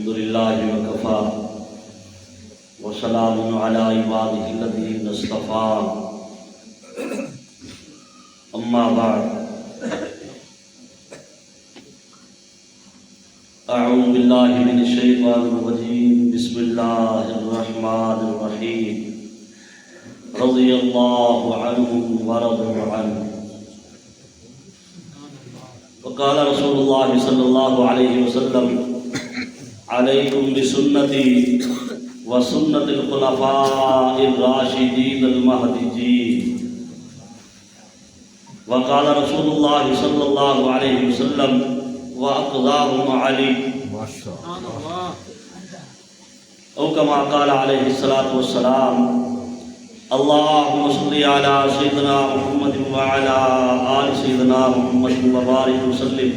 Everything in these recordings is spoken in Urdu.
الحمد لله وكفى وسلام على عباده الذين اصطفى أما بعد أعوذ بالله من الشيطان الرجيم بسم الله الرحمن الرحيم رضي الله عنهم ورضوا عنه وقال رسول الله صلى الله عليه وسلم عليكم بسنتي وسنة الخلفاء الراشدين المهديين وقال رسول الله صلى الله عليه وسلم وأقضاهم علي أو كما قال عليه الصلاة والسلام اللهم صل على سيدنا محمد وعلى آل سيدنا محمد وبارك وسلم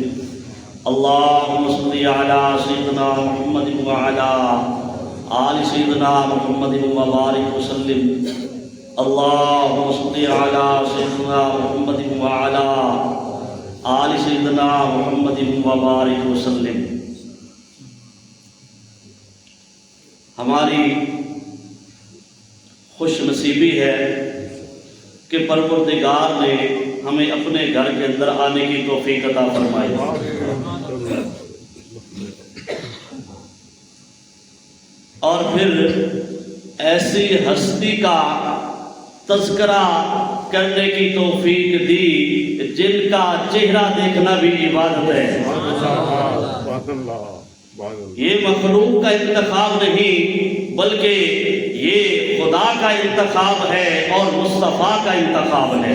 اللهم صل على سيدنا محمد وعلى آل سيدنا محمد وبارك وسلم اللهم صل على سيدنا محمد وعلى آل سيدنا محمد وبارك وسلم. ہماری خوش نصیبی ہے کہ پروردگار نے ہمیں اپنے گھر کے اندر آنے کی توفیق عطا فرمائی. اور پھر ایسی ہستی کا تذکرہ کرنے کی توفیق دی جن کا چہرہ دیکھنا بھی عبادت ہے. یہ مخلوق کا انتخاب نہیں بلکہ یہ خدا کا انتخاب ہے اور مصطفیٰ کا انتخاب ہے.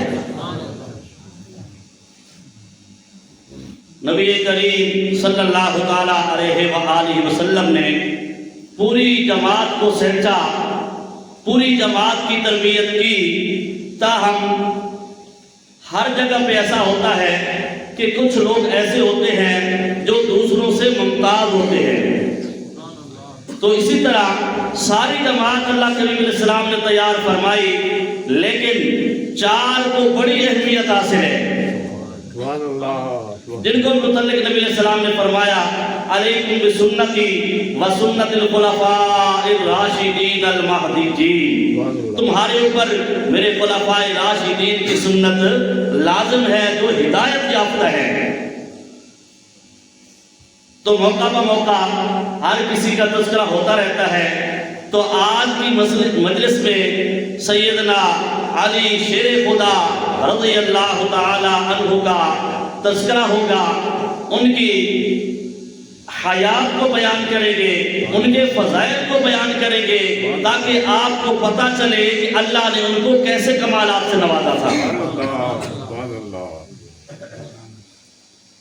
نبی کریم صلی اللہ تعالی علیہ وآلہ وسلم نے پوری جماعت کو سینچا، پوری جماعت کی تربیت کی. تاہم ہر جگہ پہ ایسا ہوتا ہے کہ کچھ لوگ ایسے ہوتے ہیں جو دوسروں سے ممتاز ہوتے ہیں. تو اسی طرح ساری جماعت اللہ کریم علیہ السلام نے تیار فرمائی، لیکن 4 کو بڑی اہمیت حاصل ہے جن کو متعلق نبی علیہ السلام نے فرمایا علیکم بسنتی وسنت الخلفاء الراشدین المہدیین. تمہارے اوپر میرے خلفاء راشدین کی سنت لازم ہے جو ہدایت یافتہ ہے. تو موقع بہ موقع ہر کسی کا تذکرہ ہوتا رہتا ہے. تو آج کی مجلس میں سیدنا علی شیر خدا رضی اللہ تعالی عنہ کا تذکرہ ہوگا. ان کی حیات کو بیان کریں گے، ان کے فضائل کو بیان کریں گے تاکہ آپ کو پتہ چلے کہ اللہ نے ان کو کیسے کمالات سے نوازا تھا.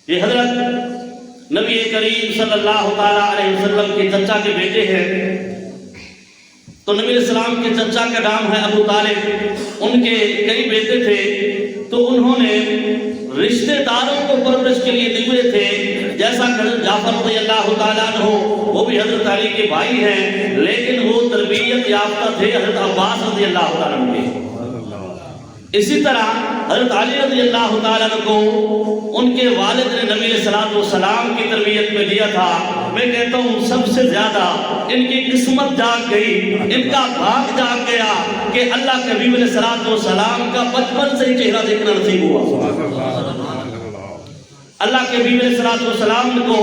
یہ حضرت نبی کریم صلی اللہ تعالی علیہ وسلم کے چچا کے بیٹے ہیں. تو نبی علیہ السلام کے چچا کا نام ہے ابو طالب. ان کے کئی بیٹے تھے تو انہوں نے رشتہ داروں کو پرورش کے لیے دیے تھے. جیسا کہ حضرت جعفر رضی اللہ تعالیٰ عنہ وہ بھی حضرت علی کے بھائی ہیں، لیکن وہ تربیت یافتہ تھے حضرت عباس رضی اللہ تعالیٰ عنہ کے. اسی طرح حضرت علی رضی اللہ تعالیٰ عنہ کو ان کے والد نے نبی علیہ السلام کی تربیت میں دیا تھا. میں کہتا ہوں سب سے زیادہ ان کی قسمت جاگ گئی، ان کا بھاگ جاگ گیا کہ اللہ کے حبیب علیہ السلام کا بچپن سے ہی چہرہ دیکھنا نصیب ہوا. اللہ کے حبیب علیہ السلام کو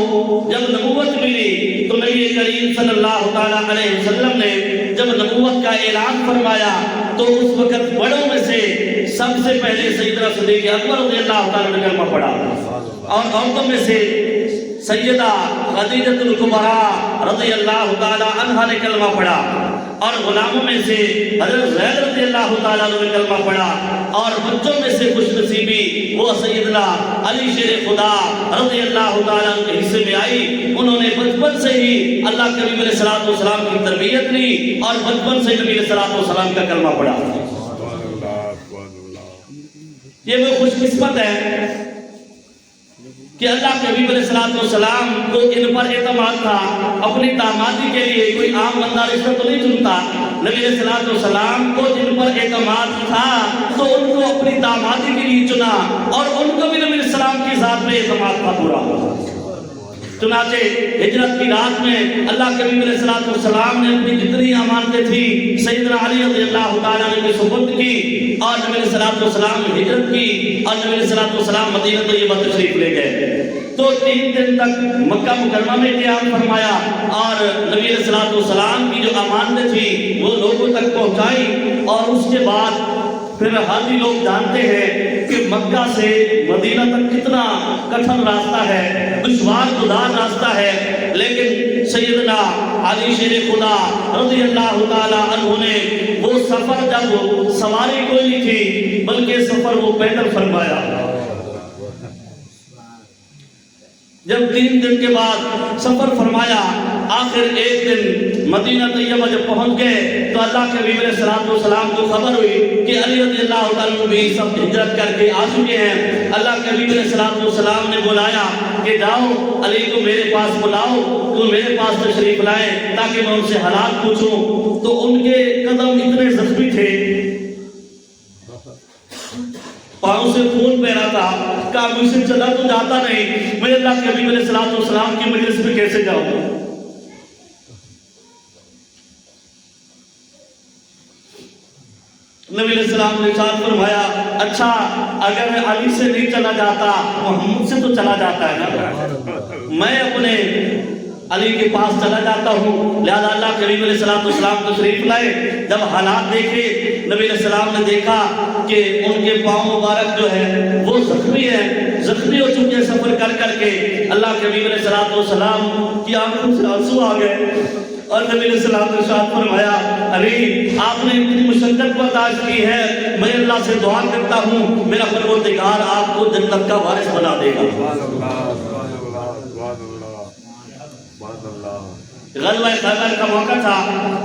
جب نبوت ملی تو نبی کریم صلی اللہ تعالیٰ علیہ وسلم نے جب نبوت کا اعلان فرمایا تو اس وقت بڑوں میں سے سب سے پہلے سیدنا صدیق اکبر رضی اللہ تعالیٰ نے کلمہ پڑھا، اور عورتوں میں سے سیدہ خدیجہ الکبریٰ رضی اللہ تعالیٰ عنہا نے کلمہ پڑھا، اور غلاموں میں سے حضرت زید رضی اللہ تعالیٰ نے کلمہ پڑھا، اور بچوں میں سے خوش نصیبی وہ سیدنا علی شیر خدا رضی اللہ تعالیٰ کے حصے میں آئی. انہوں نے بچپن سے ہی اللہ کے نبی علیہ السلام کی تربیت لی اور بچپن سے نبی علیہ السلام کا کلمہ پڑھا. یہ وہ خوش قسمت ہے کہ اللہ کے حبیب علیہ السلام کو ان پر اعتماد تھا. اپنی دامادی کے لیے کوئی عام بندہ رشتہ تو نہیں چنتا. نبی علیہ السلام کو جن پر اعتماد تھا تو ان کو اپنی دامادی کے لیے چنا، اور ان کو بھی نبی علیہ السلام کی ذات پہ اعتماد تھا پورا. چنانچہ ہجرت کی رات میں اللہ کے نبی علیہ السلام نے اپنی جتنی امانتیں تھی سیدنا علی رضی اللہ تعالیٰ عنہ کی سپرد کی اور نبی علیہ السلام نے ہجرت کی اور نبی علیہ السلام مدینہ طیبہ تشریف لے گئے. تو 3 دن تک مکہ مکرمہ میں قیام فرمایا اور نبی علیہ السلام کی جو امانتیں تھی وہ لوگوں تک پہنچائی. اور اس کے بعد پھر حاجی لوگ جانتے ہیں کہ مکہ سے مدینہ تک کتنا کٹھن راستہ ہے, دشوار گزار راستہ ہے, لیکن سیدنا علی شیر خدا رضی اللہ تعالی عنہ نے وہ سفر, جب سواری کوئی نہیں تھی بلکہ سفر وہ پیدل فرمایا. جب 3 دن کے بعد سفر فرمایا, آخر ایک دن مدینہ طیبہ جب پہنچ گئے تو اللہ کے نبی علیہ السلام کو خبر ہوئی کہ علی رضی اللہ تعالیٰ بھی سب ہجرت کر کے آ چکے ہیں. اللہ کے نبی علیہ السلام نے بلایا کہ جاؤ علی کو میرے پاس بلاؤ, تو میرے پاس تشریف لائیں تاکہ میں ان سے حالات پوچھوں. تو ان کے قدم اتنے زخمی تھے, پاؤں سے خون بہ رہا تھا, کہا مجھ سے چلا تو جاتا نہیں, میں اللہ کے نبی علیہ السلام کی مجلس میں کیسے جاؤں. نبی علیہ السلام نے ارشاد فرمایا اچھا اگر میں علی سے نہیں چلا جاتا محمد سے تو چلا جاتا ہے نا, میں اپنے علی کے پاس چلا جاتا ہوں. لہذا اللہ کے نبی علیہ السلام تشریف لائے. جب حالات دیکھے نبی علیہ السلام نے دیکھا کہ ان کے پاؤں مبارک جو ہے وہ زخمی ہے, زخمی ہو چکے ہیں سفر کر کر کے. اللہ کے نبی علیہ السلام کی آنکھوں سے آنسو آ گئے اور نبی علیہ السلام نے ارشاد فرمایا علی آپ نے اتنی مشقت برداشت کی ہے, میں اللہ سے دعا کرتا ہوں میرا پروردگار آپ کو جنت کا وارث بنا دے گا. غزوہ خیبر کا موقع تھا.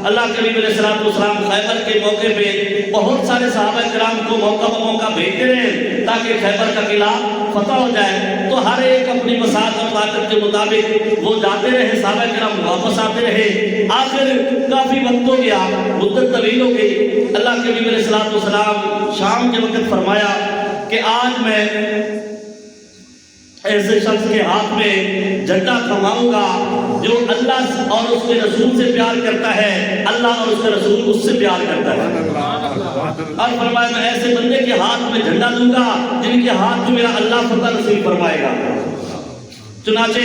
اللہ کے نبی علیہ السلام خیبر کے موقع پہ بہت سارے صحابہ کرام کو موقع بہ موقع بھیجتے رہے تاکہ خیبر کا قلعہ فتح ہو جائے. تو ہر ایک اپنی مساحت اور طاقت کے مطابق وہ جاتے رہے, صحابہ کرام واپس آتے رہے. آخر کافی وقت ہو گیا, مدت طویل ہو گئی. اللہ کے نبی علیہ السلام شام کے وقت فرمایا کہ آج میں ایسے شخص کے ہاتھ میں جھنڈا تھماؤں گا جو اللہ اور اس کے رسول سے پیار کرتا ہے, اللہ اور اس کے رسول اس سے پیار کرتا ہے. اور فرمایا میں ایسے بندے کے ہاتھ میں جھنڈا دوں گا جن کے ہاتھ میں میرا اللہ فتح نصیب فرمائے گا. چنانچہ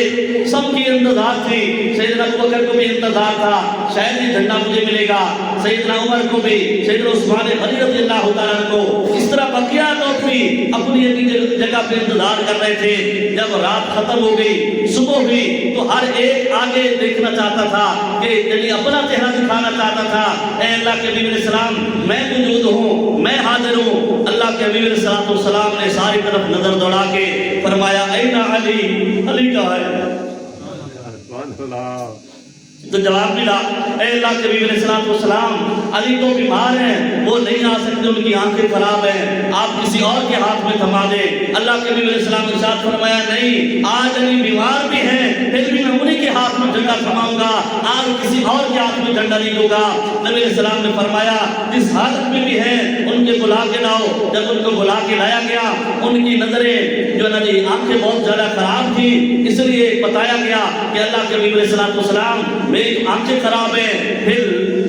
سب کی انتظار تھی, سیدنا ابوبکر کو بھی انتظار تھا شاید یہ جھنڈا مجھے ملے گا, سیدنا عمر کو بھی, سیدنا عثمان غنی رضی اللہ تعالیٰ عنہ کو. اس طرح بقیہ لوگ بھی اپنی اپنی جگہ پہ انتظار کر رہے تھے. جب رات ختم ہو گئی, صبح ہوئی, تو ہر ایک آگے دیکھنا چاہتا تھا کہ یعنی اپنا چہرہ دکھانا چاہتا تھا. اے اللہ کے نبی علیہ السلام میں موجود ہوں, میں حاضر ہوں. اللہ کے نبی علیہ السلام نے ساری طرف نظر دوڑا کے فرمایا این علی, علی کہاں ہے؟ تو جواب ملا اے اللہ کے نبی علیہ السلام علی تو بیمار ہیں, وہ نہیں آ سکتے, ان کی آنکھیں خراب ہیں, آپ کسی اور کے ہاتھ میں تھما دیں. اللہ کے نبی علیہ السلام نے ارشاد فرمایا نہیں, آج علی بیمار بھی ہیں پھر بھی میں انہی کے ہاتھ میں جھنڈا تھماؤں گا, آج کسی اور کے ہاتھ میں جھنڈا نہیں دوں گا. نبی علیہ السلام نے فرمایا جس حالت میں بھی ہیں ان کے بلا کے لاؤ. جب ان کو بلا کے لایا گیا, ان کی نظریں جو نبی آنکھیں بہت زیادہ خراب تھی, اس لیے بتایا گیا کہ اللہ کے نبی علیہ السلام میری آنکھیں خراب ہیں. پھر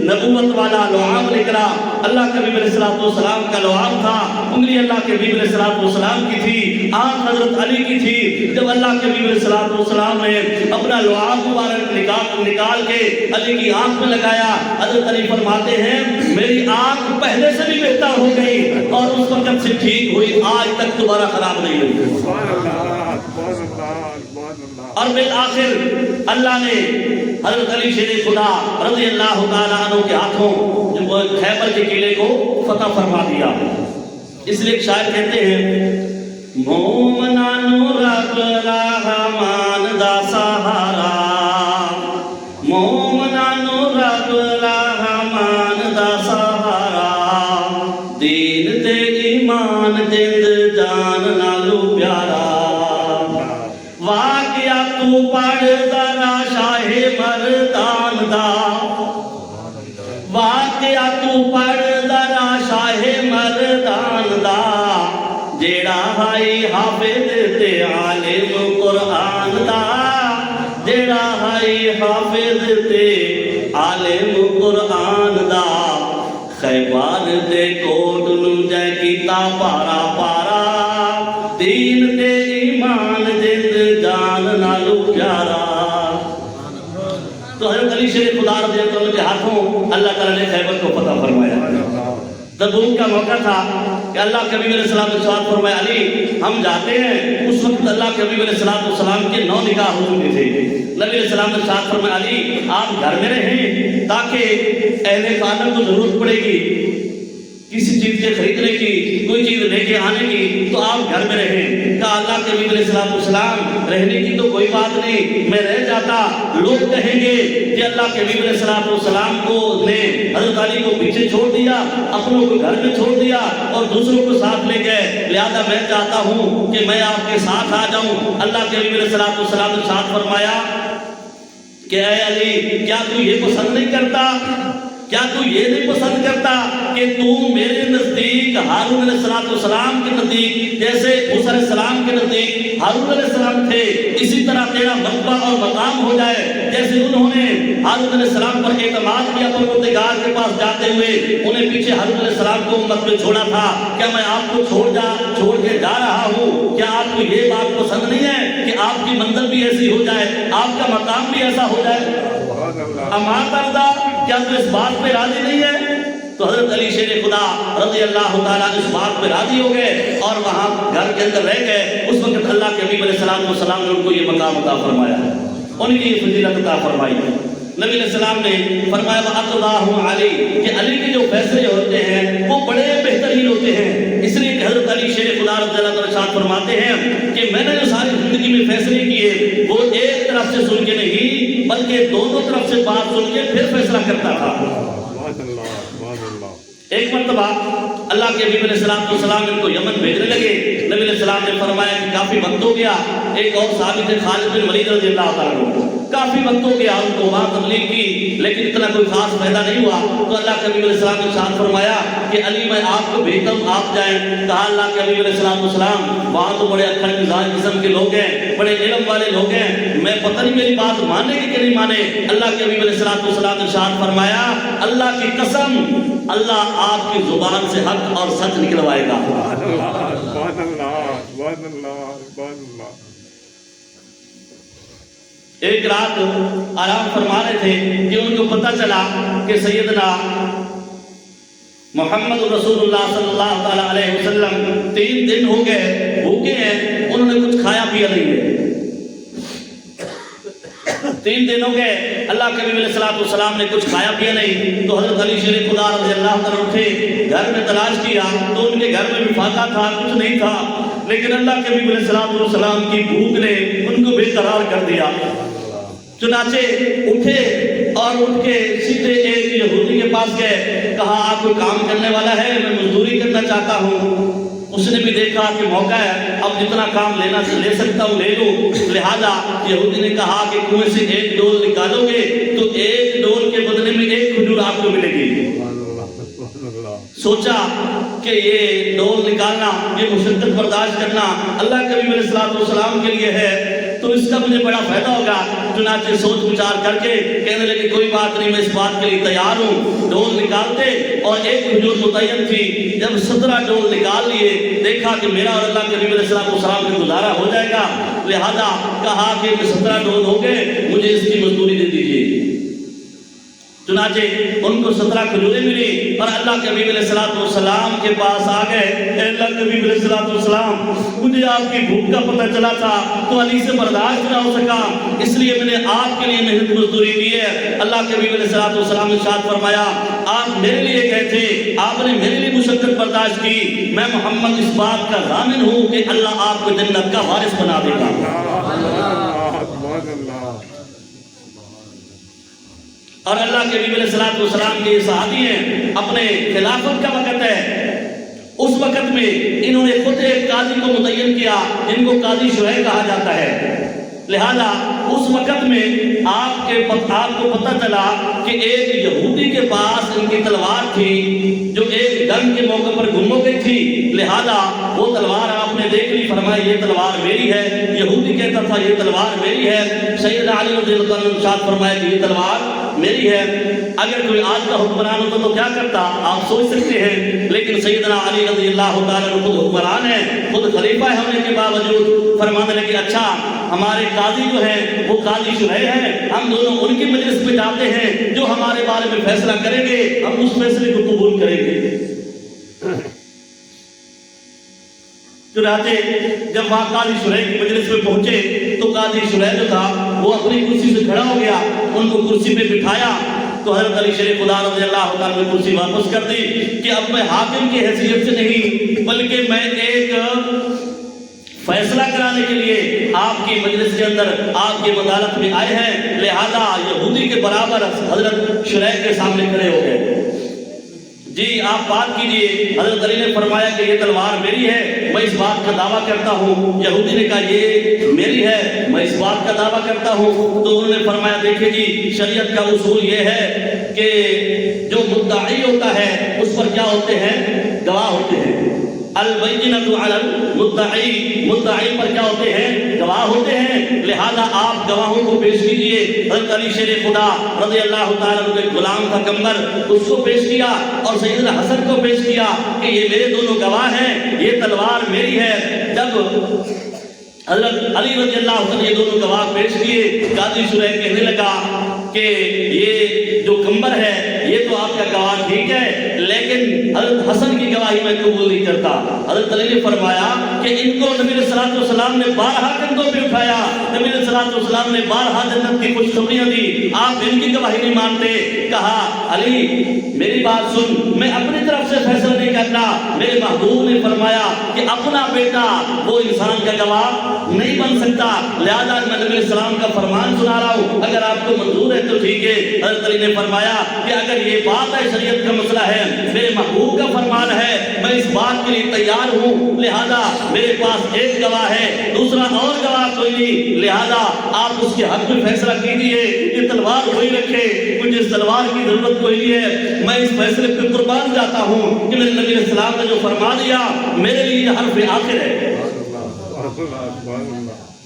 نبوت والا لعاب نکلا. اللہ کے نبی علیہ السلام کا لعاب تھا, انگلی اللہ کے نبی علیہ السلام کی تھی, آنکھ حضرت علی کی تھی. جب اللہ کے نبی علیہ السلام نے اپنا لعاب مبارک نکال کے علی کی آنکھ میں لگایا, حضرت علی فرماتے ہیں میری آنکھ پہلے سے بھی بہتر ہو گئی اور اس وقت سے ٹھیک ہوئی, آج تک دوبارہ خراب نہیں ہوئی. اور بالآخر اللہ نے حضرت علی شیر خدا رضی اللہ تعالیٰ عنہ کے ہاتھوں جو خیبر کے قلعے کو فتح فرما دیا. اس لیے ایک شاعر کہتے ہیں مومنانو رب رحمان دا سہارا, مومنانو رب رحمان دا سہارا, دین تے ایمان جند جان نالو پیارا. واقعہ تو پڑھ ذرا شاہ مردان دا, واقعہ تو پڑھ ذرا شاہ مردان دا, جیڑا ہائی حافظ تے عالم قرآن دا, دے عالم قرآن دا خیبار دے کوٹ نو جے کیتا پارا پارا دین تے ایمان جند جان نالو پیارا۔ تو حضرت علی شیر خدا رضی اللہ عنہ کے ہاتھوں اللہ تعالیٰ نے خیبر کو فتح فرمایا۔ تبوک کا موقع تھا کہ اللہ کے حبیب علیہ السلام نے سوال فرمایا علی ہم جاتے ہیں، اس وقت اللہ کے حبیب علیہ السلام کے 9 نکاح ہو چکے تھے۔ نبی علیہ السلام نے سوال فرمایا علی آپ گھر میں رہیں تاکہ اہل خانہ کو ضرورت پڑے گی کسی چیز کے خریدنے کی، کوئی چیز لے کے آنے کی، تو آپ گھر میں رہیں۔ کہا اللہ کے حبیب علیہ السلام رہنے کی تو کوئی بات نہیں، میں رہ جاتا لوگ کہیں گے کہ اللہ کے حبیب علیہ السلام کو نے حضرت علی کو پیچھے چھوڑ دیا، اپنوں کو گھر میں چھوڑ دیا اور دوسروں کو ساتھ لے گئے، لہذا میں چاہتا ہوں کہ میں آپ کے ساتھ آ جاؤں۔ اللہ کے حبیب علیہ السلام نے ساتھ فرمایا کہ اے علی کیا تو یہ پسند نہیں کرتا، کیا تو یہ نہیں پسند کرتا کہ تو میرے نزدیک ہارون علیہ السلام کے نزدیک جیسے موسیٰ علیہ السلام کے نزدیک ہارون علیہ السلام تھے، اسی طرح تیرا مرتبہ اور مقام ہو جائے جیسے انہوں نے ہارون علیہ السلام پر اعتماد کیا، پروردگار کے پاس جاتے ہوئے انہیں پیچھے ہارون علیہ السلام کو امت میں چھوڑا تھا، کیا میں آپ کو چھوڑ کے جا رہا ہوں؟ کیا آپ کو یہ بات پسند نہیں ہے کہ آپ کی منزل بھی ایسی ہو جائے، آپ کا مقام بھی ایسا ہو جائے؟ اما ترضا کیا تو اس بات پہ راضی نہیں ہے؟ تو حضرت علی شیر خدا رضی اللہ تعالیٰ اس بات پہ راضی ہو گئے اور وہاں گھر کے اندر رہ گئے۔ اس وقت اللہ کے حبیب علیہ السلام نے ان کو یہ مقام عطا فرمایا، ان کی یہ فضیلت عطا فرمائی۔ نبی علیہ السلام نے فرمایا وَأَقْضَاهُ عَلِي کہ علی کے جو فیصلے ہوتے ہیں وہ بڑے بہترین ہوتے ہیں، اس لیے کہ حضرت علی شیر خدا رضی اللہ عنہ ارشاد فرماتے ہیں کہ میں نے جو ساری زندگی میں فیصلے کیے وہ ایک طرف سے سن کے نہیں بلکہ دونوں طرف سے بات سن کے پھر فیصلہ کرتا تھا۔ ایک مرتبہ اللہ کے حبیب علیہ السلام ان کو یمن بھیجنے لگے، نبی علیہ السلام نے فرمایا کہ کافی وقت ہو گیا، ایک اور صحابی تھے خالد بن ولید رضی اللہ تعالیٰ، کافی وقت ہو گیا ان کو وہاں تبلیغ کی لیکن اتنا کوئی خاص فائدہ نہیں ہوا، تو اللہ کے حبیب علیہ السلام نے ارشاد فرمایا کہ علی میں آپ کو بھیجتا ہوں آپ جائیں۔ کہا اللہ کے حبیب علیہ السلام وہاں تو بڑے اکھڑ مزاج قسم کے لوگ ہیں، بڑے علم والے لوگ ہیں، میں پتہ نہیں میری بات مانے گی کہ نہیں مانے۔ اللہ کے حبیب علیہ السلام نے ارشاد فرمایا اللہ کی قسم اللہ آپ کی زبان سے حق اور سچ نکلوائے گا۔ ایک رات آرام فرما رہے تھے کہ ان کو پتہ چلا کہ سیدنا محمد رسول اللہ صلی اللہ علیہ وسلم 3 دن ہو گئے بھوکے ہیں، انہوں نے کچھ کھایا پیا نہیں ہے۔ 3 دن ہو گئے اللہ کے حبیب علیہ السلام نے کچھ کھایا پیا نہیں، تو حضرت علی شیر خدا رضی اللہ عنہ اٹھے، گھر میں تلاش کیا تو ان کے گھر میں بھی فاقہ تھا، کچھ نہیں تھا، لیکن اللہ کے حبیب علیہ السلام کی بھوک نے ان کو بے قرار کر دیا۔ چنانچہ اٹھے اور اٹھ کے سیدھے ایک یہودی کے پاس گئے، کہا آپ کوئی کام کرنے والا ہے، میں مزدوری کرنا چاہتا ہوں۔ اس نے بھی دیکھا کہ موقع ہے، اب جتنا کام لے سکتا ہوں لے لوں، لہذا یہودی نے کہا کہ کنویں سے 1 ڈول نکالو گے تو 1 ڈول کے بدلے میں 1 کھجور آپ کو ملے گی۔ سوچا کہ یہ ڈول نکالنا، یہ مشقت برداشت کرنا اللہ کے حبیب علیہ السلام کے لیے ہے تو اس کا مجھے بڑا فائدہ ہوگا۔ چنانچہ سوچ وچار کر کے کہنے لگے کوئی بات نہیں، میں اس بات کے لیے تیار ہوں۔ ڈول نکالتے اور 1 کھجور متعین تھی، جب 17 ڈول نکال لیے دیکھا کہ میرا اور اللہ کے حبیب علیہ السلام کا گزارا ہو جائے گا، لہذا کہا کہ 17 ڈول ہو گئے، مجھے اس کی مزدوری دے دیجیے۔ چنانچہ ان کو 17 کھجوریں ملی اور اللہ کے حبیب علیہ السلام کے پاس آ گئے، اے اللہ کے حبیب علیہ السلام مجھے آپ کی بھوک کا پتہ چلا تھا تو علی سے برداشت نہ ہو سکا، اس لیے میں نے آپ کے لیے محنت مزدوری کی ہے۔ اللہ کے حبیب علیہ السلام نے ارشاد فرمایا آپ میرے لیے گئے تھے، آپ نے میرے لیے مشقت برداشت کی، میں محمد اس بات کا ضامن ہوں کہ اللہ آپ کو جنت کا وارث بنا دے گا۔ اور اللہ کے حبیب علیہ السلام کے صحابی ہیں، اپنے خلافت کا وقت ہے، اس وقت میں انہوں نے خود ایک قاضی کو متعین کیا جن کو قاضی شرح کہا جاتا ہے، لہذا اس وقت میں آپ کو پتہ چلا کہ ایک یہودی کے پاس ان کی تلوار تھی جو ایک جنگ کے موقع پر گم ہو گئی تھی، لہذا وہ تلوار آپ نے دیکھ لی، فرمایا یہ تلوار میری ہے۔ یہودی کہتا تھا یہ تلوار میری ہے۔ سیدنا علی رضی اللہ عنہ نے ارشاد فرمایا کہ یہ تلوار میری ہے۔ اگر کوئی آج کا حکمران ہوتا تو کیا کرتا آپ سوچ سکتے ہیں، لیکن سیدنا علی رضی اللہ تعالیٰ عنہ خود حکمران ہے، خود خلیفہ ہونے کے باوجود فرمانے لگے اچھا ہمارے قاضی جو ہیں وہ قاضی شرح ہیں، ہم دونوں ان کی مجلس میں جاتے ہیں، جو ہمارے بارے میں فیصلہ کریں گے ہم اس فیصلے کو قبول کریں گے۔ چنانچہ جب وہاں قاضی شرح کی مجلس میں پہنچے تو قاضی شرح جو تھا وہ اپنی کرسی سے کھڑا ہو گیا، ان کو کرسی پہ بٹھایا تو حضرت علی شیر خدا رضی اللہ تعالیٰ نے کرسی واپس کر دی کہ اب میں حاکم کی حیثیت سے نہیں بلکہ میں ایک فیصلہ کرانے کے لیے آپ کی مجلس کے اندر آپ کی عدالت میں آئے ہیں، لہذا یہودی کے برابر حضرت شرح کے سامنے کھڑے ہو گئے۔ جی آپ بات کیجئے۔ حضرت علی نے فرمایا کہ یہ تلوار میری ہے، میں اس بات کا دعویٰ کرتا ہوں۔ یہودی نے کہا یہ میری ہے، میں اس بات کا دعویٰ کرتا ہوں۔ تو انہوں نے فرمایا دیکھیں جی شریعت کا اصول یہ ہے کہ جو مدعی ہوتا ہے اس پر کیا ہوتے ہیں، گواہ ہوتے ہیں۔ البینۃ علی المدعی، مدعی پر کیا ہوتے ہیں، گواہ ہوتے ہیں، لہذا آپ گواہوں کو پیش کیجئے۔ حضرت علی شیر خدا رضی اللہ تعالیٰ عنہ ایک غلام تھا کمبر، اس کو پیش کیا اور سیدنا حسن کو پیش کیا کہ یہ میرے دونوں گواہ ہیں، یہ تلوار میری ہے۔ جب حضرت علی رضی اللہ عنہ یہ دونوں گواہ پیش کیے، قاضی شرح کہنے لگا کہ یہ جو کمبر ہے یہ تو آپ کا گواہ ٹھیک ہے، لیکن حضرت حسن کی گواہی میں قبول نہیں کرتا۔ حضرت علی نے فرمایا کہ ان کو نبی صلی اللہ علیہ وسلم نے بارہا کندھوں پہ اٹھایا، نبی صلی اللہ علیہ وسلم نے بارہا جنت کی خوشخبریاں دی، آپ ان کی گواہی نہیں مانتے۔ کہا علی میری بات سن، میں اپنی طرف سے فیصلہ نہیں کرنا، میرے محبوب نے فرمایا کہ اپنا بیٹا وہ انسان کا گواہ نہیں بن سکتا، لہذا میں نبی علیہ السلام کا فرمان سنا رہا ہوں، اگر آپ کو منظور ہے تو ٹھیک ہے۔ حضرت علی نے فرمایا کہ اگر یہ بات ہے شریعت کا مسئلہ ہے، میرے محبوب کا فرمان ہے، میں اس بات کے لیے تیار ہوں، لہذا میرے پاس ایک گواہ ہے، دوسرا اور گواہ کوئی نہیں، لہذا آپ اس کے حق میں فیصلہ کیجیے، یہ تلوار وہی رکھے، مجھے اس تلوار کی ضرورت کوئی نہیں ہے، میں اس فیصلے پہ قربان جاتا ہوں کہ میرے نبی علیہ السلام نے جو فرما دیا میرے لیے یہ حرف آخر ہے۔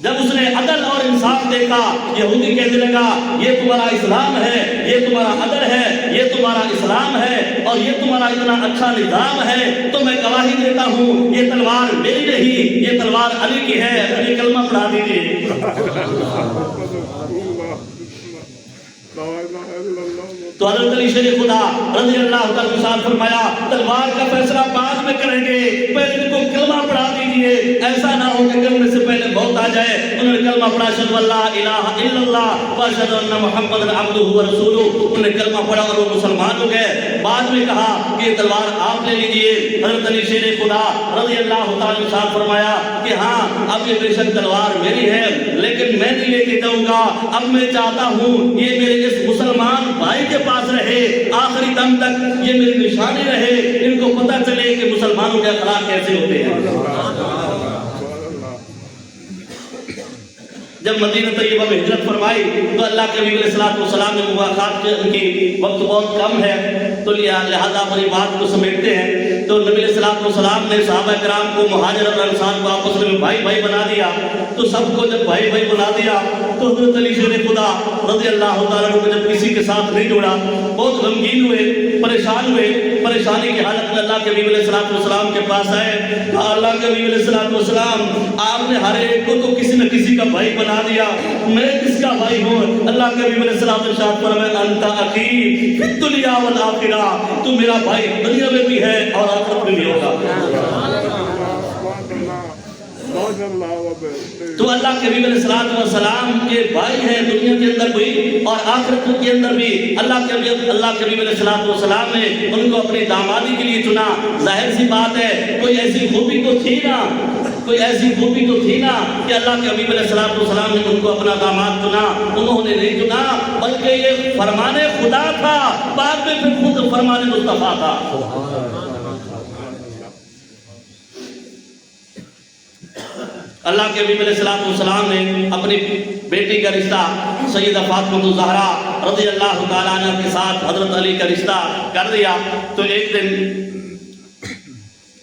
جب اس نے عدل اور انصاف دیکھا، یہودی کہنے لگا یہ تمہارا اسلام ہے، یہ تمہارا عدل ہے، یہ تمہارا اسلام ہے اور یہ تمہارا اتنا اچھا نظام ہے، تو میں گواہی دیتا ہوں یہ تلوار میری نہیں، یہ تلوار علی کی ہے، علی کلمہ پڑھا دیجیے۔ تو حضرت علی شیر خدا رضی اللہ تعالیٰ عنہ فرمایا تلوار کا فیصلہ بعد میں کریں گے، پہلے ان کو کلمہ پڑھا دیجیے، ایسا نہ ہو کہ کرنے سے پہلے موت آ جائے۔ انہوں نے کلمہ پڑھا اشہد ان لا الہ الا اللہ واشہد ان محمد عبدہ ورسولہ، انہوں نے کلمہ پڑھا اور وہ مسلمان ہو گئے۔ بعد میں کہا کہ یہ تلوار آپ لے لیجیے۔ حضرت علی شیر خدا رضی اللہ تعالیٰ عنہ فرمایا کہ ہاں اب یہ بے شک تلوار میری ہے، لیکن میں نہیں لے کے جاؤں گا، اب میں چاہتا ہوں یہ میرے اس مسلمان بھائی کے پاس رہے، آخری دم تک یہ میری نشانی رہے، ان کو پتہ چلے کہ مسلمانوں کے اخلاق کیسے ہوتے ہیں۔ جب مدینہ طیبہ میں ہجرت فرمائی تو اللہ کے نبی علیہ السلام نے مواخات کے ان کی وقت بہت کم ہے تو لہذا اپنی بات کو سمیٹتے ہیں، تو نبی علیہ السلام نے صحابہ کرام کو مہاجر اور انصار کو آپس میں بھائی بھائی بنا دیا۔ تو سب کو جب بھائی بھائی بنا دیا تو حضرت علی شیر خدا رضی اللہ تعالیٰ عنہ جب کسی کے ساتھ نہیں جوڑا، بہت غمگین ہوئے، پریشان ہوئے، پریشانی کی حالت میں اللہ کے نبی علیہ السلام کے پاس آئے۔ کہا اللہ کے نبی علیہ السلام آپ نے ہر ایک کو تو کسی نہ کسی کا بھائی بنا دیا، میں کس کا بھائی ہوں؟ اللہ کے نبی علیہ السلام نے ارشاد فرمایا انت اخی فی الدنیا والآخرہ، تو میرا بھائی دنیا میں بھی ہے اور آخرت میں بھی ہوگا۔ تو اللہ کے نبی علیہ السلام کے بھائی ہیں دنیا کے اندر بھی اور آخرت کے اندر بھی۔ اللہ کے نبی علیہ السلام نے ان کو اپنی دامادی کے لیے چنا۔ ظاہر سی بات ہے کوئی ایسی خوبی تو تھی نا، کوئی ایسی خوبی تو تھی نا کہ اللہ کے حبیب علیہ السلام نے ان کو اپنا داماد چنا، انہوں نے نہیں چنا بلکہ یہ فرمان خدا تھا، بعد میں پھر خود فرمان مصطفیٰ تھا۔ اللہ کے حبیب علیہ السلام نے اپنی بیٹی کا رشتہ سیدہ فاطمہ الزہرا رضی اللہ تعالیٰ عنہ کے ساتھ حضرت علی کا رشتہ کر دیا۔ تو ایک دن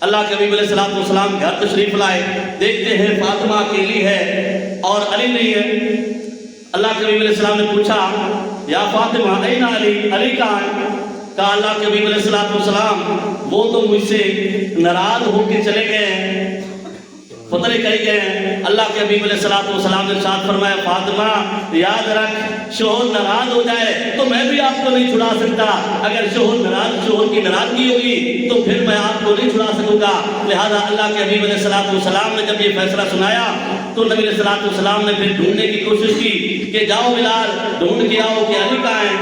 اللہ کے حبیب علیہ السلام گھر تشریف لائے، دیکھتے ہیں فاطمہ اکیلی ہے اور علی نہیں ہے۔ اللہ کے حبیب علیہ السلام نے پوچھا یا فاطمہ این علی، علی کہاں ہے؟ کہا اللہ کے حبیب علیہ السلام وہ تو مجھ سے ناراض ہو کے چلے گئے ہیں، پتہ نہیں کہیں گئے ہیں۔ اللہ کے حبیب علیہ السلام نے ارشاد فرمایا فاطمہ یاد رکھ، شوہر ناراض ہو جائے تو میں بھی آپ کو نہیں چھڑا سکتا، اگر شوہر کی ناراضگی ہوگی تو پھر میں آپ کو نہیں چھڑا سکوں گا۔ لہذا اللہ کے حبیب علیہ السلام نے جب یہ فیصلہ سنایا تو نبی علیہ السلام نے پھر ڈھونڈنے کی کوشش کی کہ جاؤ بلال ڈھونڈ کے آؤ کہ علی کہاں ہے۔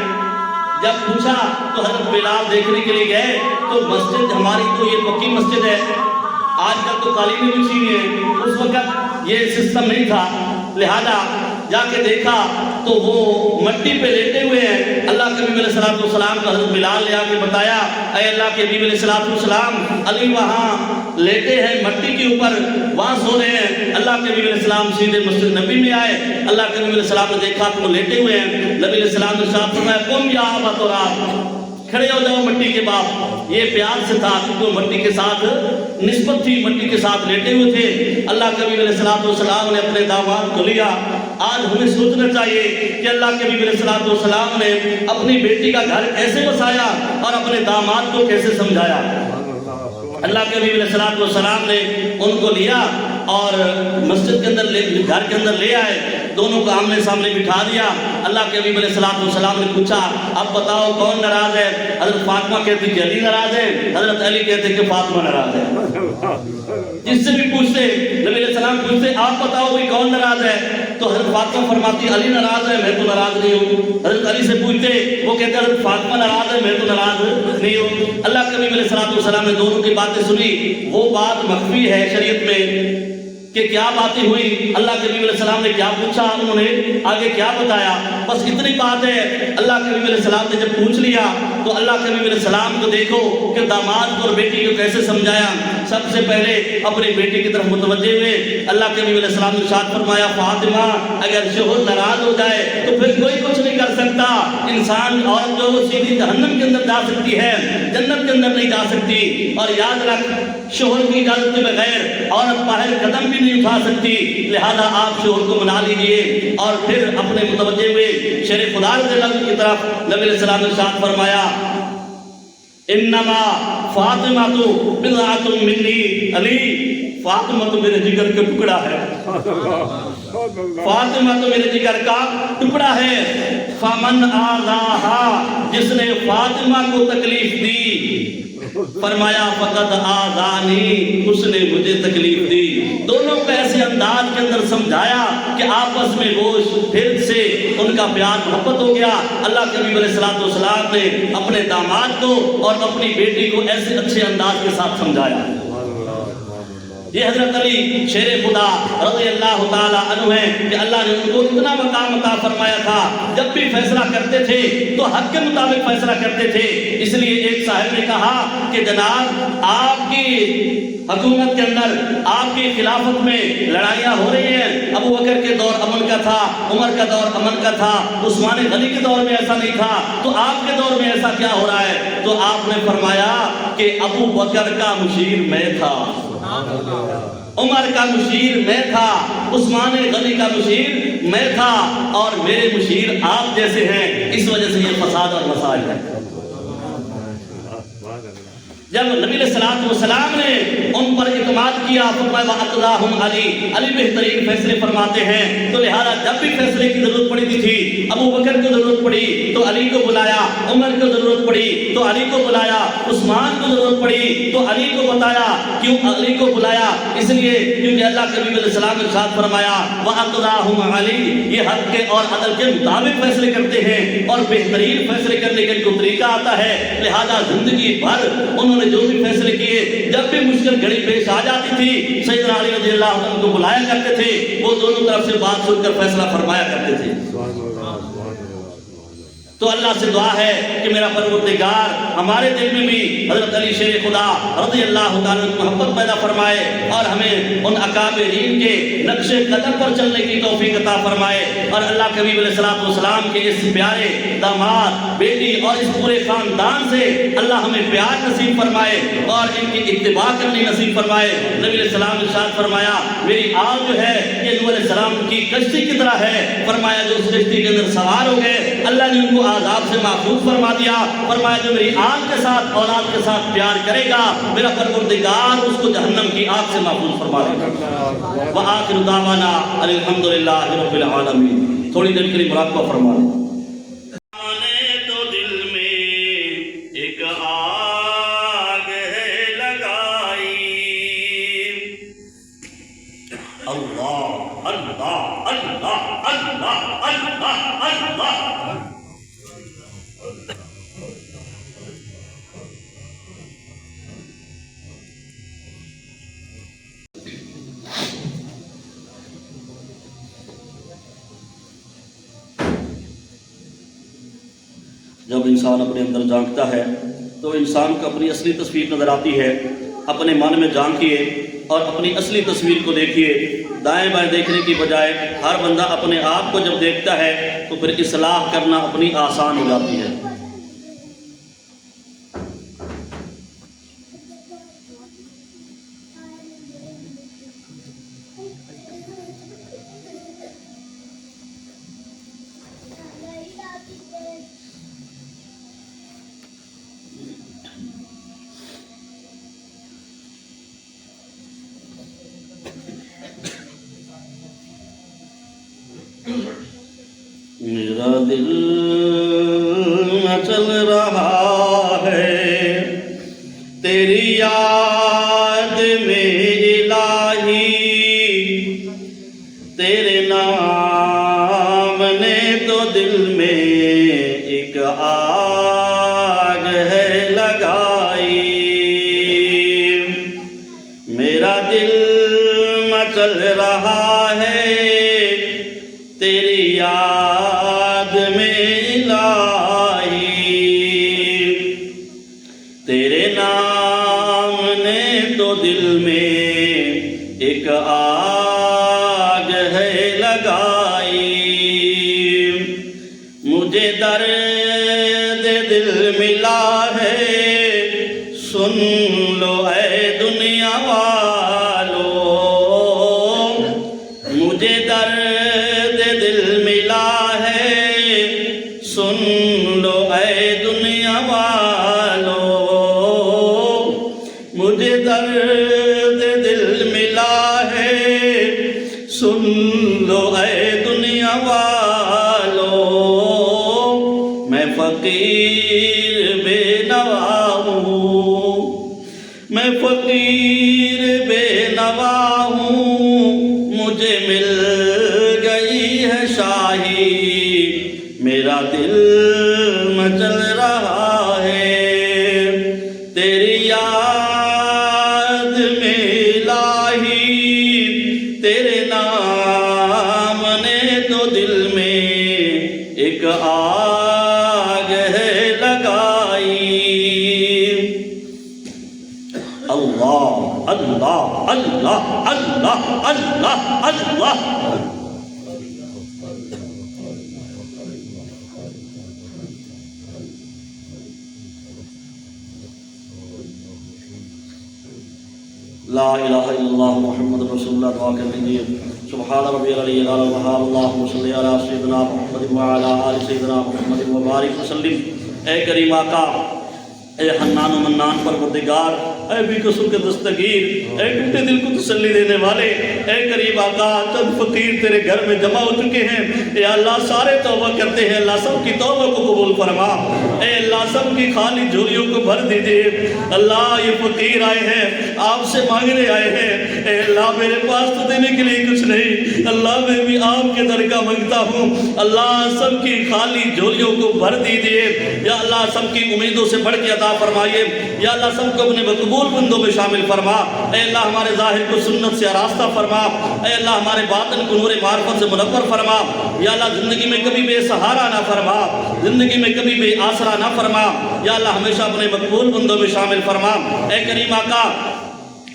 جب پوچھا تو حضرت بلال دیکھنے کے لیے گئے تو مسجد ہماری تو یہ پکی مسجد ہے، آج کل تو قالینیں بچھی ہوئی ہیں، اس وقت یہ سسٹم نہیں تھا، لہذا جا کے دیکھا تو وہ مٹی پہ لیٹے ہوئے ہیں۔ اللہ کے حبیب علیہ السلام کو حضرت بلال نے آ کے بتایا اے اللہ کے حبیب علیہ السلام علی وہاں لیٹے ہیں مٹی کے اوپر، وہاں سو رہے ہیں۔ اللہ کے حبیب علیہ السلام سیدھے مسجد نبی میں آئے، اللہ کے حبیب علیہ السلام نے دیکھا تو وہ لیٹے ہوئے ہیں۔ نبی علیہ السلام نے ارشاد فرمایا قم یا ابا تراب، کھڑے ہو جاؤ مٹی کے باپ۔ یہ پیار سے تھا کیونکہ وہ مٹی کے ساتھ نسبت تھی، مٹی کے ساتھ لیٹے ہوئے تھے۔ اللہ کے حبیب علیہ السلام نے اپنے داماد کو لیا۔ آج ہمیں سوچنا چاہیے کہ اللہ کے حبیب علیہ السلام نے اپنی بیٹی کا گھر کیسے بسایا اور اپنے داماد کو کیسے سمجھایا۔ اللہ کے حبیب علیہ السلام نے ان کو لیا اور مسجد کے اندر گھر کے اندر لے آئے، دونوں کو آمنے سامنے بٹھا دیا۔ اللہ کے حبیب علیہ السلام نے پوچھا اب بتاؤ کون ناراض ہے؟ حضرت فاطمہ کہتی کہ علی ناراض ہے، حضرت علی کہتے کہ فاطمہ ناراض ہے۔ جس سے بھی پوچھتے نبی علیہ السلام پوچھتے آپ بتاؤ بھائی کون ناراض ہے؟ تو حضرت فاطمہ فرماتی علی ناراض ہے، میں تو ناراض نہیں ہوں۔ حضرت علی سے پوچھتے وہ کہتے حضرت فاطمہ ناراض ہے، میں تو ناراض نہیں ہوں۔ اللہ کے حبیب علیہ السلام نے دونوں کی باتیں سنی۔ وہ بات مخفی ہے شریعت میں کہ کیا باتیں ہوئی، اللہ کے حبیب علیہ السلام نے کیا پوچھا، انہوں نے آگے کیا بتایا، بس اتنی بات ہے۔ اللہ کے حبیب علیہ السلام نے جب پوچھ لیا تو اللہ کے حبیب علیہ السلام کو دیکھو کہ داماد کو اور بیٹی کو کیسے سمجھایا۔ سب سے پہلے اپنی بیٹی کی طرف متوجہ ہوئے۔ اللہ کے حبیب علیہ السلام نے ارشاد فرمایا فاطمہ اگر شوہر ناراض ہو جائے تو پھر کوئی کچھ نہیں کر سکتا، انسان عورت جو سیدھی جہنم کے اندر جا سکتی ہے، جنت کے اندر نہیں جا سکتی۔ اور یاد رکھ شوہر کی اجازت کے بغیر عورت باہر قدم بھی نہیں اٹھا سکتی، لہذا آپ شوہر کو منا لیجئے۔ اور پھر اپنے متوجہ ہوئے شیر خدا رضی اللہ کی طرف نبی علیہ السلام نے ارشاد فرمایا انما فاطمہ تو بضعۃ منی، علی فاطمہ تو میرے جگر کا ٹکڑا ہے، فاطمہ تو میرے جگر کا ٹکڑا ہے۔ فمن آذاہا، جس نے فاطمہ کو تکلیف دی، فرمایا فقط آذانی، اس نے مجھے تکلیف دی۔ دونوں کو ایسے انداز کے اندر سمجھایا کہ آپس میں گوش پھر سے ان کا پیار محبت ہو گیا۔ اللہ کے حبیب علیہ السلام نے اپنے داماد کو اور اپنی بیٹی کو ایسے اچھے انداز کے ساتھ سمجھایا۔ یہ حضرت علی شیر خدا رضی اللہ تعالیٰ عنہ ہیں کہ اللہ نے ان کو اتنا مقام عطا فرمایا تھا، جب بھی فیصلہ کرتے تھے تو حق کے مطابق فیصلہ کرتے تھے۔ اس لیے ایک صاحب نے کہا کہ جناب آپ کی حکومت کے اندر آپ کی خلافت میں لڑائیاں ہو رہی ہیں، ابو بکر کے دور امن کا تھا، عمر کا دور امن کا تھا، عثمان غنی کے دور میں ایسا نہیں تھا، تو آپ کے دور میں ایسا کیا ہو رہا ہے؟ تو آپ نے فرمایا کہ ابو بکر کا مشیر میں تھا، عمر کا مشیر میں تھا، عثمان غنی کا مشیر میں تھا، اور میرے مشیر آپ جیسے ہیں، اس وجہ سے یہ فساد اور مسائل ہے۔ جب نبی علیہ السلام نے ان پر اعتماد کیا فرمایا وَأَقْضَاهُمْ علی، علی بہترین فیصلے فرماتے ہیں، تو لہذا جب بھی فیصلے کی ضرورت پڑی تھی ابو بکر کو ضرورت پڑی تو علی کو بلایا، عمر کو ضرورت پڑی تو علی کو بلایا، عثمان کو ضرورت پڑی تو علی کو بتایا۔ کیوں علی کو بلایا؟ اس لیے کیونکہ اللہ کے نبی علیہ السلام نے ارشاد فرمایا وَأَقْضَاهُمْ علی، یہ حق کے اور عدل کے مطابق فیصلے کرتے ہیں اور بہترین فیصلے کرنے کا ان کو طریقہ آتا ہے۔ لہذا زندگی بھر انہوں نے جو بھی فیصلے کیے، جب بھی مشکل گھڑی پیش آ جاتی تھی سیدنا علی رضی اللہ عنہ کو بلایا کرتے تھے، وہ دونوں طرف سے بات سن کر فیصلہ فرمایا کرتے تھے۔ تو اللہ سے دعا ہے کہ میرا پروردگار ہمارے دل میں بھی حضرت علی شیر خدا رضی اللہ تعالیٰ کی محبت پیدا فرمائے اور ہمیں ان اکابرین کے نقش قدم پر چلنے کی توفیق عطا فرمائے، اور اللہ کے حبیب علیہ السلام کے اس پیارے داماد بیٹی اور اس پورے خاندان سے اللہ ہمیں پیار نصیب فرمائے اور ان کی اتباع کرنی نصیب فرمائے۔ نبی علیہ السلام نے ارشاد فرمایا میری آل جو ہے یہ نوح علیہ السلام کی کشتی کی طرح ہے، فرمایا جو اس کشتی کے اندر سوار ہو گئے اللہ نے ان کو عذاب سے محفوظ فرما دیا، فرمایا جو میری آگ کے ساتھ اولاد کے ساتھ پیار کرے گا میرا پروردگار اس کو جہنم کی آگ سے محفوظ فرما دے گا۔ وآخر دعوانا الحمدللہ رب العالمین۔ تھوڑی دیر کے لیے مراقبہ فرما لیں۔ اللہ اللہ اللہ اللہ اللہ اللہ۔ جب انسان اپنے اندر جھانکتا ہے تو انسان کو اپنی اصلی تصویر نظر آتی ہے۔ اپنے من میں جھانکیے اور اپنی اصلی تصویر کو دیکھیے، دائیں بائیں دیکھنے کی بجائے ہر بندہ اپنے آپ کو جب دیکھتا ہے تو پھر اصلاح کرنا اپنی آسان ہو جاتی ہے۔ میرا دل مچل رہا ہے تیری یاد میں الہی، تیرے نام نے تو دل میں ایک آگ ہے لگائی۔ میرا دل مچل رہا ہے تیری یاد میں الہی، تیرے نام نے تو دل میں ایک آگ ہے لگائی۔ مجھے درد دل ملا ہے سن لو اے دنیا والو، مجھے درد دل ملا ہے سن لو اے دنیا والو، مجھے درد دل ملا ہے سن لو اے دنیا والو۔ میں فقیر بے نوا ہوں، میں فقیر بے نوا ہوں، مجھے مل گئی ہے شاہی، میرا دل مچل رہا ہے تیری یاد میں الہی، تیرے نام نے تو دل میں ایک آگ ہے لگائی۔ اللہ اللہ اللہ اللہ اللہ اللہ۔ لا الہ الا اللہ محمد رسول اللہ۔ دعا کر لیجیے۔ سبحان ربی العلی الاعلی الوہاب، اللہم صلی علی سیدنا محمد وعلی آل سیدنا محمد وبارک وسلم۔ اے کریم آقا، اے حنان و منان پروردگار، اے بے قصور کے دستگیر، اے ٹوٹے دل کو تسلی دینے والے، اے قریب آقا، چند فقیر تیرے گھر میں جمع ہو چکے ہیں، اے اللہ سارے توبہ کرتے ہیں، اللہ سب کی توبہ کو قبول فرما، اے اللہ سب کی خالی جھولیوں کو بھر دیجئے۔ اللہ یہ فقیر آئے ہیں، آپ سے مانگنے آئے ہیں، اے اللہ میرے پاس تو دینے کے لیے کچھ نہیں، اللہ میں بھی آپ کے در کا مانگتا ہوں، اللہ سب کی خالی جھولیوں کو بھر دیجئے، یا اللہ سب کی امیدوں سے بڑھ کے عطا عطا فرمائیے یا اللہ سب کو اپنے مقبول بندوں میں شامل فرما اے اللہ ہمارے ظاہر کو سنت سے آراستہ فرما اے اللہ ہمارے باطن کو نور معرفت سے منور فرما یا اللہ زندگی میں کبھی بے سہارا نہ فرما زندگی میں کبھی بے آسرا نہ فرما یا اللہ ہمیشہ اپنے مقبول بندوں میں شامل فرما اے کریم آقا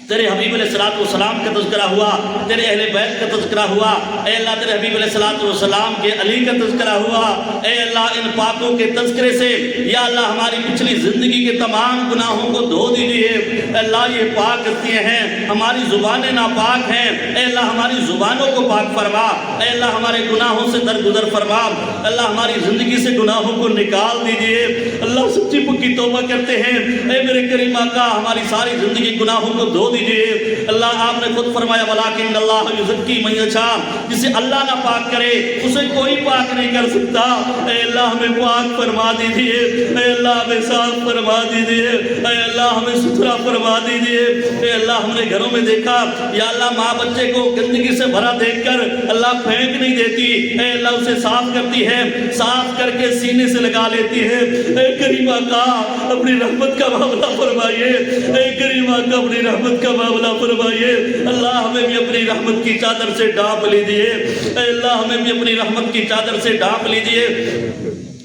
تیرے حبیب علیہ الصلوۃ والسلام کا تذکرہ ہوا تیرے اہل بیت کا تذکرہ ہوا اے اللہ تیرے حبیب علیہ الصلوۃ والسلام کے علی کا تذکرہ ہوا اے اللہ ان پاکوں کے تذکرے سے یا اللہ ہماری پچھلی زندگی کے تمام گناہوں کو دھو دیجیے اے اللہ یہ پاک ہستیاں ہیں ہماری زبانیں ناپاک ہیں اے اللہ ہماری زبانوں کو پاک فرما اے اللہ ہمارے گناہوں سے درگزر فرما اللہ ہماری زندگی سے گناہوں کو نکال دیجیے اللہ سچی پکی توبہ کرتے ہیں اے میرے کریم آقا ہماری ساری زندگی گناہوں کو دھو دیجئے اللہ آپ نے خود فرمایا ولیکن اللہ یزکی من یشاء جسے اللہ نہ پاک کرے اسے کوئی پاک نہیں کر سکتا اے اللہ ہمیں پاک فرما دیجئے اے اللہ ہمیں صاف فرما دیجئے اے اللہ ہمیں ستھرا فرما دیجئے اے اللہ ہم نے گھروں میں دیکھا یا اللہ ماں بچے کو گندگی سے بھرا دیکھ کر اللہ پھینک نہیں دیتی اے اللہ اسے صاف کرتی ہے صاف کر کے سینے سے لگا لیتی ہے اے کریم آقا اپنی رحمت کا معاملہ فرمائیے اے کریم آقا اپنی رحمت کا معاملہ فرمائیے اللہ ہمیں بھی اپنی رحمت کی چادر سے ڈھانپ لیجئے اے اللہ ہمیں بھی اپنی رحمت کی چادر سے ڈھانپ لیجئے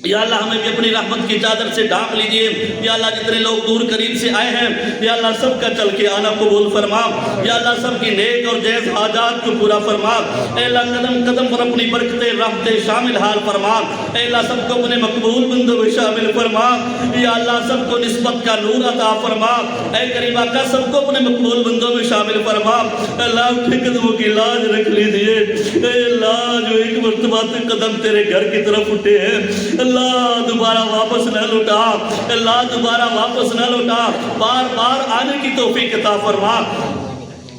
یا اللہ ہمیں بھی اپنی رحمت کی چادر سے ڈھانپ لیجئے یا اللہ جتنے لوگ دور قریب سے آئے ہیں یا اللہ سب کا چل کے آنا قبول فرما یا اللہ سب کی نیک اور جائز حاجات کو پورا فرما اے اللہ قدم قدم پر اپنی برکتیں رحمتیں شامل حال فرما اے اللہ سب کو اپنے مقبول بندوں میں شامل فرما یا اللہ سب کو نسبت کا نور عطا فرما اے کریم آقا سب کو اپنے مقبول بندوں میں شامل فرما اللہ اٹھے قدموں کی لاج رکھ لیجئے اے اللہ جو ایک مرتبہ قدم تیرے گھر کی طرف اٹھے ہیں اللہ دوبارہ واپس نہ لوٹا اللہ دوبارہ واپس نہ لوٹا بار بار آنے کی توفیق عطا فرما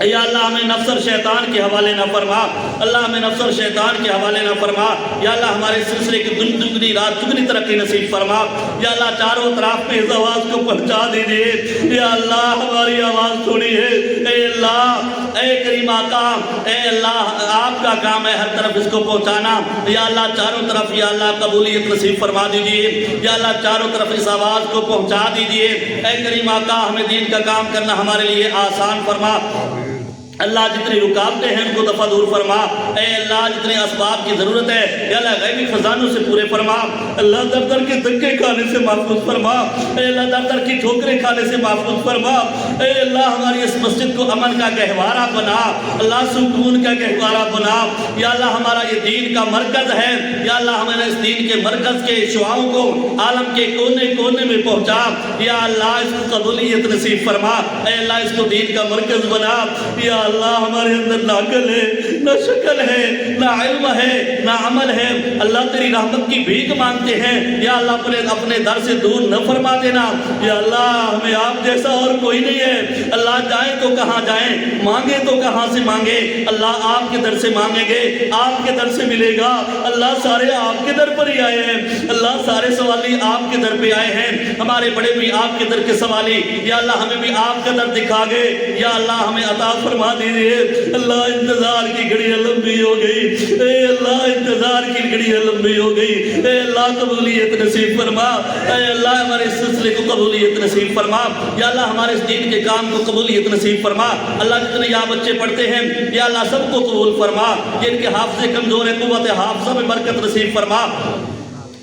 یا اللہ ہمیں نفس اور شیطان کے حوالے نہ فرما اللہ ہمیں نفس اور شیطان کے حوالے نہ فرما یا اللہ ہمارے سلسلے کی دگنی رات دگنی ترقی نصیب فرما یا اللہ چاروں طرف میں اس آواز کو پہنچا دیجیے یا اللہ ہماری آواز تھوڑی ہے اے اللہ اے کریم آقا اے اللہ آپ کا کام ہے ہر طرف اس کو پہنچانا یا اللہ چاروں طرف یا اللہ قبولیت نصیب فرما دیجیے یا اللہ چاروں طرف اس آواز کو پہنچا دیجیے اے کریم آقا ہمیں دین کا کام کرنا ہمارے لیے آسان فرما اللہ جتنی رکاوٹیں ہیں ان کو دفع دور فرما اے اللہ جتنے اسباب کی ضرورت ہے یا اللہ غیبی خزانوں سے پورے فرما اللہ در در کے دھکے کھانے سے محفوظ فرما اے اللہ در در کی ٹھوکریں کھانے سے محفوظ فرما اے اللہ ہماری اس مسجد کو امن کا گہوارہ بنا اللہ سکون کا گہوارہ بنا یا اللہ ہمارا یہ دین کا مرکز ہے یا اللہ ہمیں اس دین کے مرکز کے شعاؤں کو عالم کے کونے کونے میں پہنچا یا اللہ اس کو قبولیت نصیب فرما اے اللہ اس کو دین کا مرکز بنا یا اللہ ہمارے اندر نہ عقل ہے نہ شکل ہے نہ علم ہے نہ عمل ہے اللہ تیری رحمت کی بھیک مانگتے ہیں یا اللہ اپنے در سے دور نہ فرما دینا یا اللہ ہمیں آپ جیسا اور کوئی نہیں ہے اللہ جائیں تو کہاں جائیں مانگے تو کہاں سے مانگے اللہ آپ کے در سے مانگیں گے آپ کے در سے ملے گا اللہ سارے آپ کے در پر ہی آئے ہیں اللہ سارے سوالی آپ کے در پہ آئے ہیں ہمارے بڑے بھی آپ کے در کے سوالی یا اللہ ہمیں بھی آپ کا در دکھا گے یا اللہ ہمیں عطا فرما دیجیے اللہ انتظار کی گھڑیاں لمبی ہو گئی اے اللہ انتظار کی گھڑیاں لمبی ہو گئی اے اللہ قبولیت نصیب فرما اے اللہ ہمارے سلسلے کو قبولیت نصیب فرما یا اللہ ہمارے اس دین کے کام کو قبولیت نصیب فرما اللہ جتنے یہاں بچے پڑھتے ہیں یا اللہ سب کو قبول فرما جن کے حافظے کمزور ہے قوت حافظہ میں برکت نصیب فرما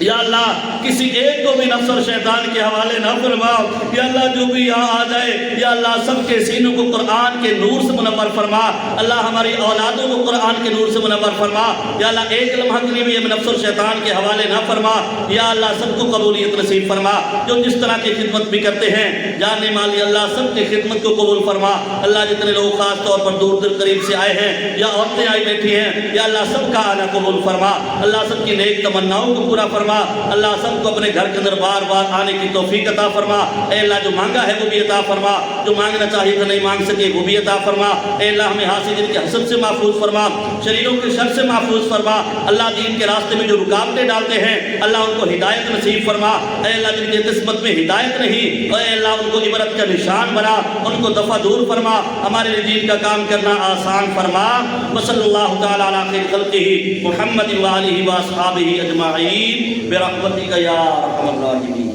یا اللہ کسی ایک کو بھی نفس اور شیطان کے حوالے نہ فرما یا اللہ جو بھی یہاں آ جائے یا اللہ سب کے سینوں کو قرآن کے نور سے منور فرما اللہ ہماری اولادوں کو قرآن کے نور سے منور فرما یا اللہ ایک لمحہ کے لیے بھی ہمیں نفس اور شیطان کے حوالے نہ فرما یا اللہ سب کو قبولیت نصیب فرما جو جس طرح کی خدمت بھی کرتے ہیں جاننے مالی اللہ سب کی خدمت کو قبول فرما اللہ جتنے لوگ خاص طور پر دور دور قریب سے آئے ہیں یا عورتیں آئی بیٹھی ہیں یا اللہ سب کا آنا قبول فرما اللہ سب کی نیک تمناؤں کو پورا فرما اللہ سب کو اپنے گھر کے اندر بار بار آنے کی توفیق عطا فرما اے اللہ جو مانگا ہے وہ بھی عطا فرما جو مانگنا چاہیے تو نہیں مانگ سکے وہ بھی عطا فرما اے اللہ ہمیں حاسدین کے حسد سے محفوظ فرما شریروں کے شر سے محفوظ فرما اللہ دین کے راستے میں جو رکاوٹیں ڈالتے ہیں اللہ ان کو ہدایت نصیب فرما اے اللہ جن کی قسمت میں ہدایت نہیں اے اللہ ان کو عبرت کا نشان بنا ان کو دفع دور فرما ہمارے لیے دین کا کام کرنا آسان فرما وصلی اللہ تعالی علی خیر خلقہ محمد و آلہ و اصحابہ اجمعین برحمتک یا ارحم الراحمین.